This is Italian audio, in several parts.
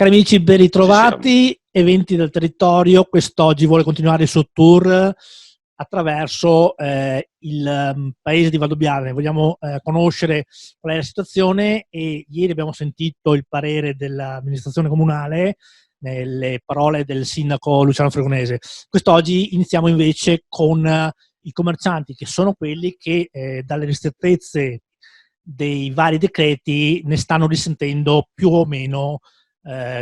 Cari amici, ben Ci siamo. ritrovati, eventi del territorio. Quest'oggi vuole continuare il suo tour attraverso il paese di Valdobbiadene. Vogliamo conoscere qual è la situazione e ieri abbiamo sentito il parere dell'amministrazione comunale nelle parole del sindaco Luciano Fregonese. Quest'oggi iniziamo invece con i commercianti, che sono quelli che dalle ristrettezze dei vari decreti ne stanno risentendo più o meno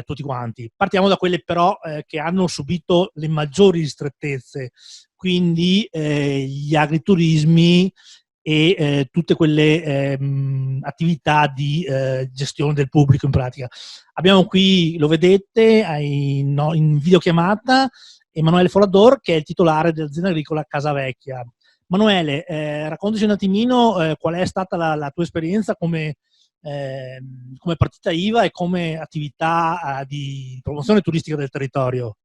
tutti quanti. Partiamo da quelle però che hanno subito le maggiori ristrettezze, quindi gli agriturismi e tutte quelle attività di gestione del pubblico in pratica. Abbiamo qui, lo vedete, in videochiamata, Emanuele Forador, che è il titolare dell'azienda agricola Casavecchia. Manuele, raccontaci un attimino qual è stata la tua esperienza come partita IVA e come attività di promozione turistica del territorio.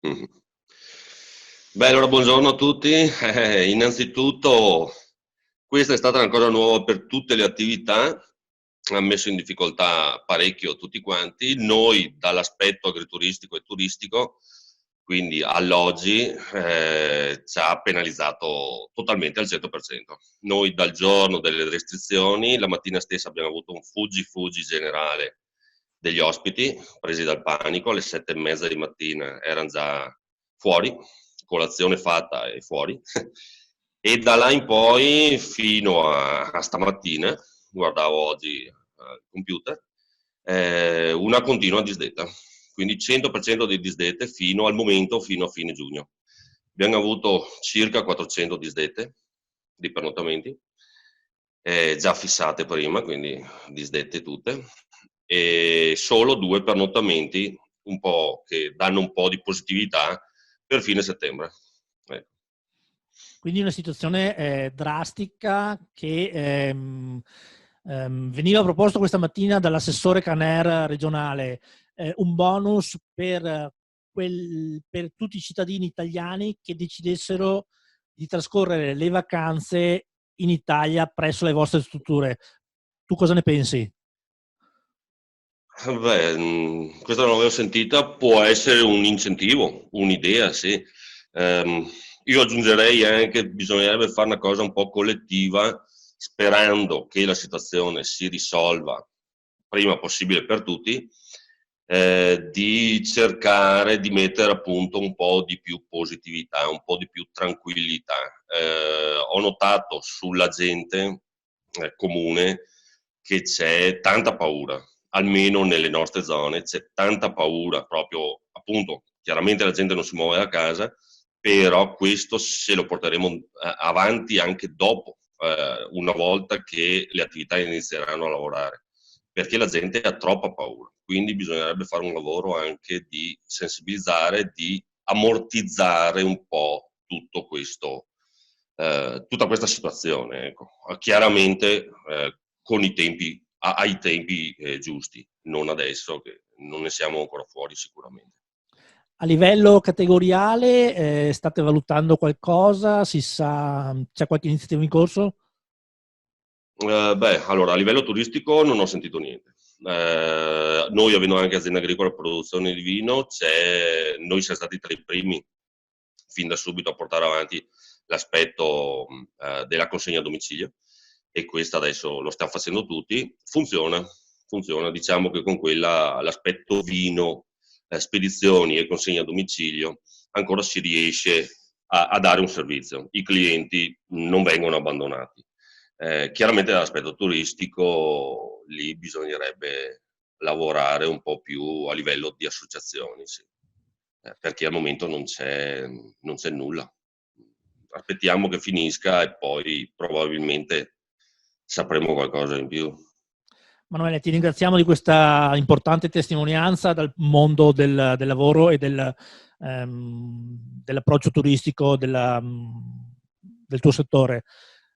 Mhm. Beh, allora buongiorno a tutti. Innanzitutto, questa è stata una cosa nuova per tutte le attività, ha messo in difficoltà parecchio tutti quanti. Noi dall'aspetto agrituristico e turistico, quindi alloggi, ci ha penalizzato totalmente al 100%. Noi dal giorno delle restrizioni, la mattina stessa abbiamo avuto un fuggi generale degli ospiti, presi dal panico, alle 7:30 di mattina erano già fuori, colazione fatta e fuori. E da là in poi fino a stamattina, guardavo oggi al computer, una continua disdetta, quindi 100% di disdette fino al momento, fino a fine giugno. Abbiamo avuto circa 400 disdette di pernottamenti, già fissate prima, quindi disdette tutte, e solo 2 pernottamenti un po' che danno un po' di positività per fine settembre. Ecco. Quindi una situazione drastica che veniva proposto questa mattina dall'assessore Caner regionale, un bonus per tutti i cittadini italiani che decidessero di trascorrere le vacanze in Italia presso le vostre strutture. Tu cosa ne pensi? Beh, questa non l'avevo sentita, può essere un incentivo, un'idea, sì. Io aggiungerei anche che bisognerebbe fare una cosa un po' collettiva, sperando che la situazione si risolva prima possibile per tutti, di cercare di mettere appunto un po' di più positività, un po' di più tranquillità. Ho notato sulla gente comune che c'è tanta paura, almeno nelle nostre zone, c'è tanta paura proprio, appunto, chiaramente la gente non si muove da casa, però questo se lo porteremo avanti anche dopo, una volta che le attività inizieranno a lavorare, perché la gente ha troppa paura, quindi bisognerebbe fare un lavoro anche di sensibilizzare, di ammortizzare un po' tutto questo, tutta questa situazione, ecco. Chiaramente con i tempi, ai tempi giusti, non adesso che non ne siamo ancora fuori sicuramente. A livello categoriale, state valutando qualcosa? Si sa, c'è qualche iniziativa in corso? Beh, allora a livello turistico non ho sentito niente. Noi avendo anche azienda agricola produzione di vino, noi siamo stati tra i primi fin da subito a portare avanti l'aspetto della consegna a domicilio, e questo adesso lo stiamo facendo tutti. Funziona, diciamo che con quella l'aspetto vino, spedizioni e consegna a domicilio ancora si riesce a dare un servizio. I clienti non vengono abbandonati. Chiaramente dall'aspetto turistico lì bisognerebbe lavorare un po' più a livello di associazioni, sì. Perché al momento non c'è nulla. Aspettiamo che finisca e poi probabilmente sapremo qualcosa in più. Manuele, ti ringraziamo di questa importante testimonianza dal mondo del lavoro e dell'approccio turistico del tuo settore.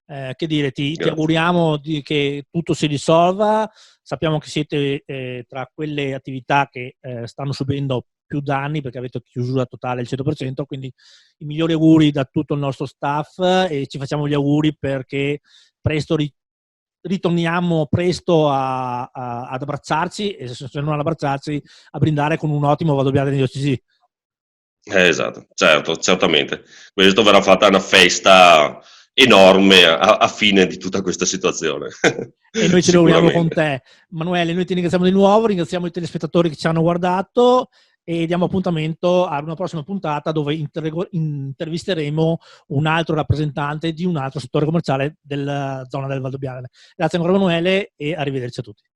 Che dire, ti Grazie. auguriamo che tutto si risolva. Sappiamo che siete tra quelle attività che stanno subendo più danni perché avete chiusura totale al 100%, quindi i migliori auguri da tutto il nostro staff e ci facciamo gli auguri perché presto ritorniamo presto ad abbracciarci, e se non ad abbracciarci, a brindare con un ottimo Valdobbiadene di OCG. Esatto, certo, certamente. Questo verrà fatta una festa enorme a fine di tutta questa situazione. E noi ce lo auguriamo con Sicuramente. te. Manuele, noi ti ringraziamo di nuovo, ringraziamo i telespettatori che ci hanno guardato e diamo appuntamento a una prossima puntata dove intervisteremo un altro rappresentante di un altro settore commerciale della zona del Valdobbiadene. Grazie ancora Manuele e arrivederci a tutti.